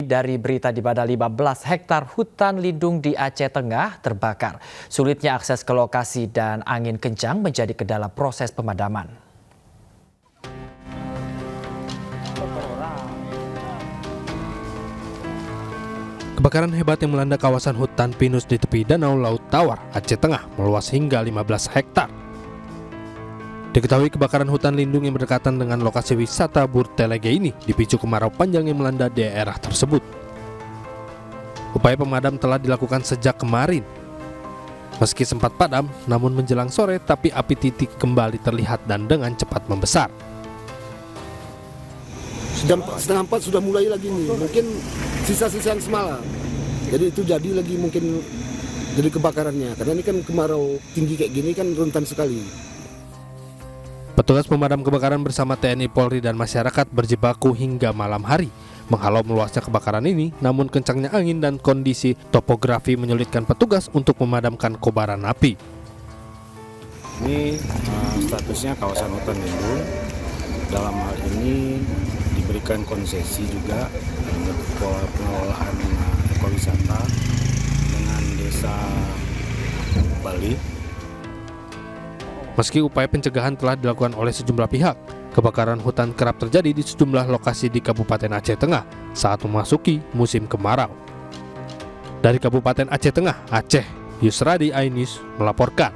dari berita di mana 15 hektar hutan lindung di Aceh Tengah terbakar. Sulitnya akses ke lokasi dan angin kencang menjadi kendala proses pemadaman. Kebakaran hebat yang melanda kawasan hutan pinus di tepi Danau Laut Tawar, Aceh Tengah meluas hingga 15 hektar. Diketahui kebakaran hutan lindung yang berdekatan dengan lokasi wisata Burtelege ini dipicu kemarau panjang yang melanda daerah tersebut. Upaya pemadam telah dilakukan sejak kemarin. Meski sempat padam, namun menjelang sore tapi api titik kembali terlihat dan dengan cepat membesar. Jam 3:30 sudah mulai lagi nih, mungkin sisa-sisa yang semalam. Jadi itu jadi lagi mungkin jadi kebakarannya, karena ini kan kemarau tinggi kayak gini kan rentan sekali. Petugas pemadam kebakaran bersama TNI, Polri, dan masyarakat berjibaku hingga malam hari menghalau meluasnya kebakaran ini, namun kencangnya angin dan kondisi topografi menyulitkan petugas untuk memadamkan kobaran api. Ini statusnya kawasan hutan lindung. Dalam hal ini diberikan konsesi juga untuk pengelolaan ekowisata dengan desa Bali. Meski upaya pencegahan telah dilakukan oleh sejumlah pihak, kebakaran hutan kerap terjadi di sejumlah lokasi di Kabupaten Aceh Tengah saat memasuki musim kemarau. Dari Kabupaten Aceh Tengah, Aceh, Yusradi Ainis melaporkan.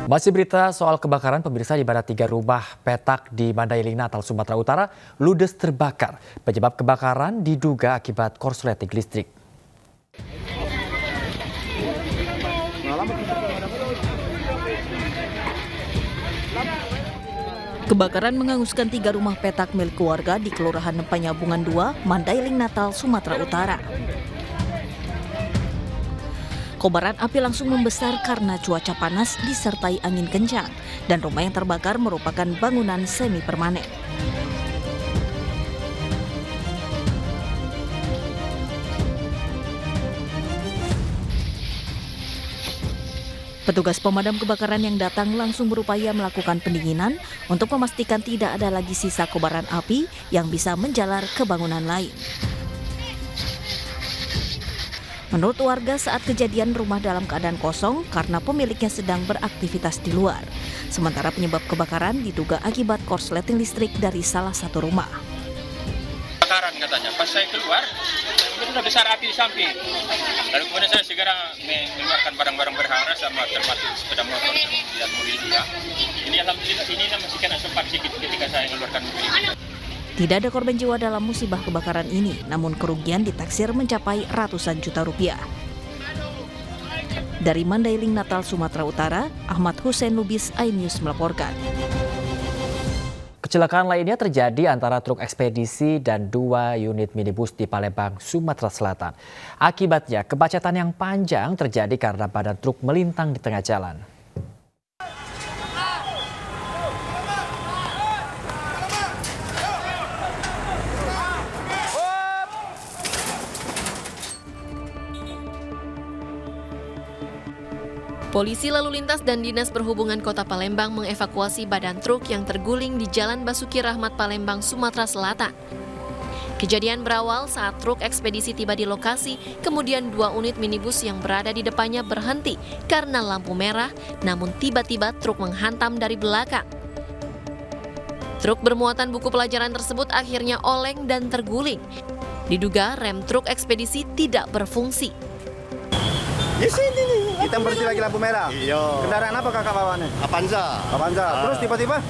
Masih berita soal kebakaran, pemirsa, di mana 3 rumah petak di Mandailing, Natal, Sumatera Utara ludes terbakar. Penyebab kebakaran diduga akibat korsleting listrik. Kebakaran menghanguskan 3 rumah petak milik keluarga di Kelurahan Panyabungan 2, Mandailing, Natal, Sumatera Utara. Kobaran api langsung membesar karena cuaca panas disertai angin kencang, dan rumah yang terbakar merupakan bangunan semi permanen. Petugas pemadam kebakaran yang datang langsung berupaya melakukan pendinginan untuk memastikan tidak ada lagi sisa kobaran api yang bisa menjalar ke bangunan lain. Menurut warga, saat kejadian rumah dalam keadaan kosong karena pemiliknya sedang beraktivitas di luar. Sementara penyebab kebakaran diduga akibat korsleting listrik dari salah satu rumah. Kebakaran katanya, pas saya keluar, itu sudah besar api di samping. Lalu kemudian saya segera mengeluarkan barang-barang berharga sama termasuk sepeda motor dan mobil juga. Ini alhamdulillah ini masih kena sempat sedikit ketika saya mengeluarkan mobil ini. Tidak ada korban jiwa dalam musibah kebakaran ini, namun kerugian ditaksir mencapai ratusan juta rupiah. Dari Mandailing, Natal, Sumatera Utara, Ahmad Hussein Lubis, iNews melaporkan. Kecelakaan lainnya terjadi antara truk ekspedisi dan 2 unit minibus di Palembang, Sumatera Selatan. Akibatnya, kemacetan yang panjang terjadi karena badan truk melintang di tengah jalan. Polisi Lalu Lintas dan Dinas Perhubungan Kota Palembang mengevakuasi badan truk yang terguling di Jalan Basuki Rahmat, Palembang, Sumatera Selatan. Kejadian berawal saat truk ekspedisi tiba di lokasi, kemudian 2 unit minibus yang berada di depannya berhenti karena lampu merah, namun tiba-tiba truk menghantam dari belakang. Truk bermuatan buku pelajaran tersebut akhirnya oleng dan terguling. Diduga rem truk ekspedisi tidak berfungsi. Di sini nih, kita berhenti lagi lampu merah. Iya. Kendaraan apa kakak bawanya? Avanza. Terus tiba-tiba?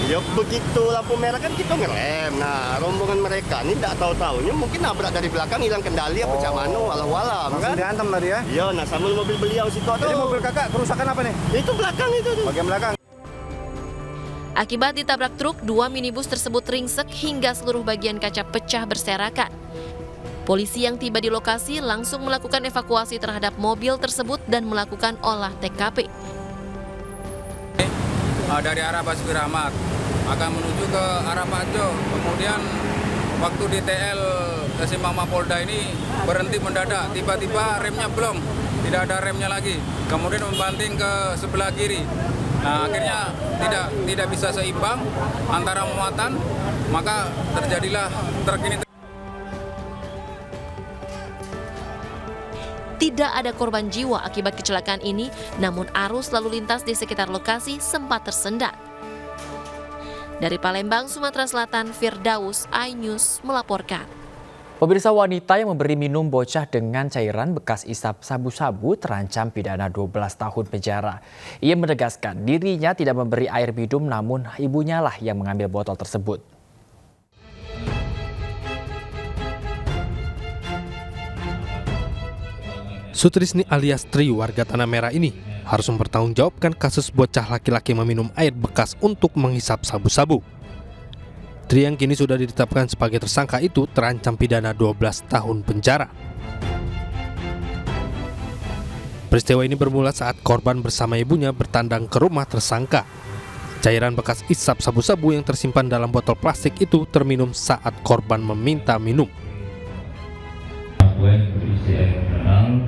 Ya begitu lampu merah kan kita ngerem. Nah rombongan mereka ini tidak tahu-tahunya mungkin nabrak dari belakang, hilang kendali apa cak mano, walau-walau Langsung kan. dihantam tadi ya? Iya, nah sambil mobil beliau situ tuh. Jadi mobil kakak kerusakan apa nih? Itu belakang itu tuh. Bagian belakang. Akibat ditabrak truk, 2 minibus tersebut ringsek hingga seluruh bagian kaca pecah berserakan. Polisi yang tiba di lokasi langsung melakukan evakuasi terhadap mobil tersebut dan melakukan olah TKP. Dari arah Basuki Rahmat akan menuju ke arah Pajo. Kemudian waktu di TL Simpang Mapolda ini berhenti mendadak. Tiba-tiba remnya belum, tidak ada remnya lagi. Kemudian membanting ke sebelah kiri. Nah, akhirnya tidak bisa seimbang antara muatan maka terjadilah truk ini. Tidak ada korban jiwa akibat kecelakaan ini, namun arus lalu lintas di sekitar lokasi sempat tersendat. Dari Palembang, Sumatera Selatan, Firdaus, iNews melaporkan. Pemirsa, wanita yang memberi minum bocah dengan cairan bekas isap sabu-sabu terancam pidana 12 tahun penjara. Ia menegaskan dirinya tidak memberi air minum, namun ibunya lah yang mengambil botol tersebut. Sutrisni alias Tri, warga Tanah Merah ini harus mempertanggungjawabkan kasus bocah laki-laki meminum air bekas untuk menghisap sabu-sabu. Tri yang kini sudah ditetapkan sebagai tersangka itu terancam pidana 12 tahun penjara. Peristiwa ini bermula saat korban bersama ibunya bertandang ke rumah tersangka. Cairan bekas isap sabu-sabu yang tersimpan dalam botol plastik itu terminum saat korban meminta minum. Berisi air mineral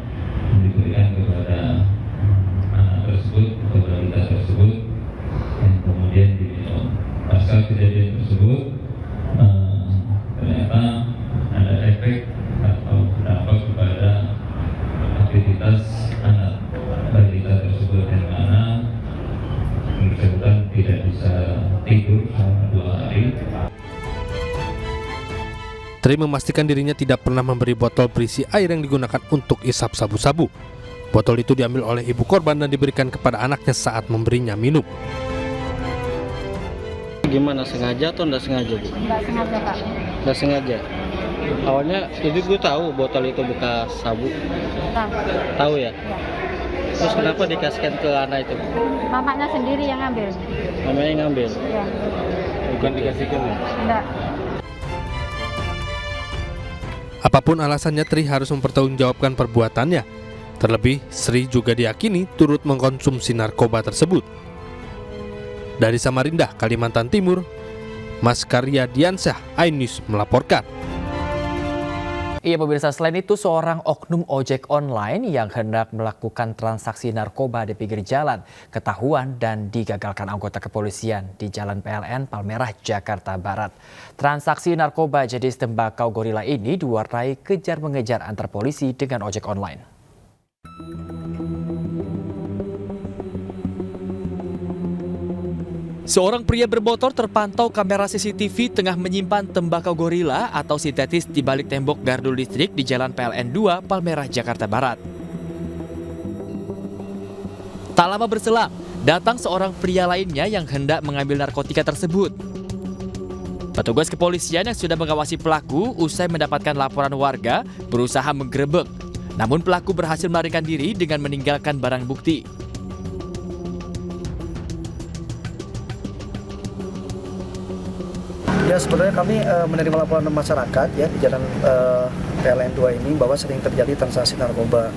diberikan kepada anak tersebut atau balita tersebut yang kemudian diminum. Pasca kejadian tersebut ternyata ada efek atau berdampak kepada aktivitas anak balita tersebut, yang mana bersangkutan tidak bisa tidur selama 2 hari. Tri memastikan dirinya tidak pernah memberi botol berisi air yang digunakan untuk isap sabu-sabu. Botol itu diambil oleh ibu korban dan diberikan kepada anaknya saat memberinya minum. Gimana, sengaja atau enggak sengaja, Bu? Enggak sengaja, Pak. Enggak sengaja. Awalnya ibu tahu botol itu bekas sabu? Tahu ya? Ya. Terus kenapa dikasihkan ke anak itu? Mamanya sendiri yang ngambil. Mamanya yang ngambil? Ya. Bukan dikasihkan ya? Enggak. Apapun alasannya, Tri harus mempertanggungjawabkan perbuatannya. Terlebih, Sri juga diyakini turut mengkonsumsi narkoba tersebut. Dari Samarinda, Kalimantan Timur, Mas Karya Diansyah, iNews melaporkan. Iya pemirsa, selain itu seorang oknum ojek online yang hendak melakukan transaksi narkoba di pinggir jalan ketahuan dan digagalkan anggota kepolisian di Jalan PLN Palmerah, Jakarta Barat. Transaksi narkoba jenis tembakau gorila ini diwarnai kejar-mengejar antar polisi dengan ojek online. Seorang pria bermotor terpantau kamera CCTV tengah menyimpan tembakau gorila atau sintetis di balik tembok gardu listrik di Jalan PLN 2, Palmerah, Jakarta Barat. Tak lama berselang, datang seorang pria lainnya yang hendak mengambil narkotika tersebut. Petugas kepolisian yang sudah mengawasi pelaku usai mendapatkan laporan warga berusaha menggerebek. Namun pelaku berhasil melarikan diri dengan meninggalkan barang bukti. Ya, sebenarnya kami menerima laporan masyarakat ya di Jalan PLN 2 ini bahwa sering terjadi transaksi narkoba.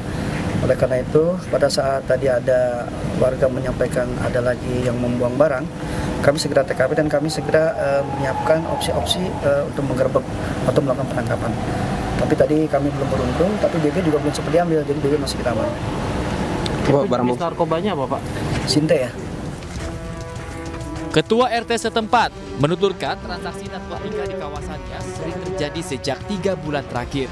Oleh karena itu, pada saat tadi ada warga menyampaikan ada lagi yang membuang barang, kami segera TKP dan kami segera menyiapkan opsi-opsi untuk menggerebek atau melakukan penangkapan. Tapi tadi kami belum beruntung, tapi BB juga belum sempat diambil, jadi BB masih kita aman. Barang bukti narkobanya apa, Pak? Sinte ya. Ketua RT setempat menuturkan transaksi narkotika di kawasannya sering terjadi sejak 3 bulan terakhir.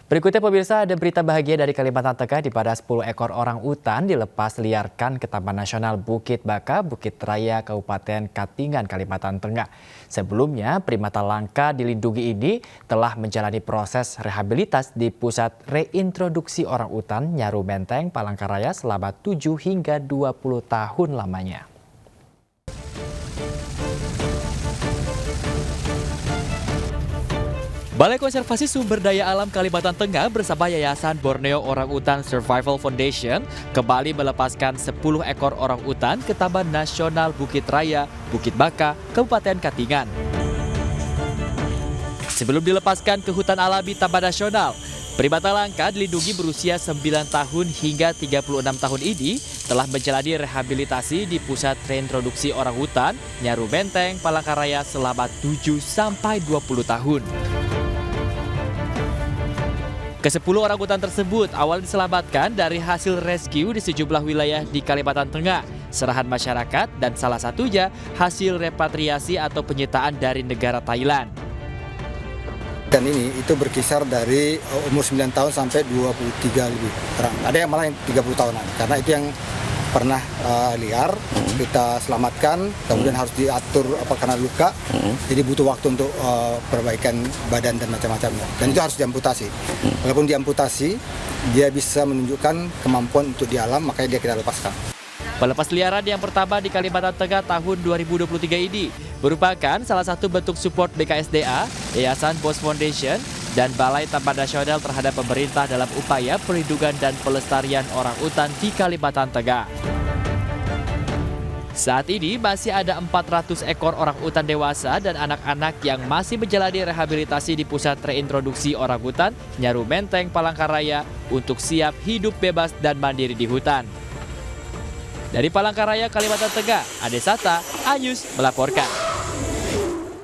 Berikutnya pemirsa, ada berita bahagia dari Kalimantan Tengah di mana 10 ekor orang utan dilepas liarkan ke Taman Nasional Bukit Baka, Bukit Raya, Kabupaten Katingan, Kalimantan Tengah. Sebelumnya, primata langka dilindungi ini telah menjalani proses rehabilitas di Pusat Reintroduksi Orang Utan Nyaru Menteng, Palangkaraya selama 7 hingga 20 tahun lamanya. Balai Konservasi Sumber Daya Alam Kalimantan Tengah bersama Yayasan Borneo Orang Utan Survival Foundation kembali melepaskan 10 ekor orang utan ke Taman Nasional Bukit Raya, Bukit Baka, Kabupaten Katingan. Sebelum dilepaskan ke hutan alami Taman Nasional, primata langka dilindungi berusia 9 tahun hingga 36 tahun ini telah menjalani rehabilitasi di Pusat Reintroduksi Orang Utan Nyaru Menteng, Palangkaraya selama 7 sampai 20 tahun. Ke-10 orangutan tersebut awal diselamatkan dari hasil rescue di sejumlah wilayah di Kalimantan Tengah, serahan masyarakat, dan salah satunya hasil repatriasi atau penyitaan dari negara Thailand. Dan ini itu berkisar dari umur 9 tahun sampai 23 lebih. Ada yang malah yang 30 tahunan, karena itu yang pernah liar, kita selamatkan, kemudian harus diatur karena luka, jadi butuh waktu untuk perbaikan badan dan macam-macamnya. Dan itu harus diamputasi. Walaupun diamputasi, dia bisa menunjukkan kemampuan untuk di alam, makanya dia kita lepaskan. Pelepas liaran yang pertama di Kalimantan Tengah tahun 2023 ini merupakan salah satu bentuk support BKSDA, Yayasan Bos Foundation, dan Balai Taman Nasional terhadap pemerintah dalam upaya perlindungan dan pelestarian orang utan di Kalimantan Tengah. Saat ini masih ada 400 ekor orang utan dewasa dan anak-anak yang masih menjalani rehabilitasi di Pusat Reintroduksi Orangutan Nyaru Menteng, Palangkaraya untuk siap hidup bebas dan mandiri di hutan. Dari Palangkaraya, Kalimantan Tengah, Ade Sata, Ayus melaporkan.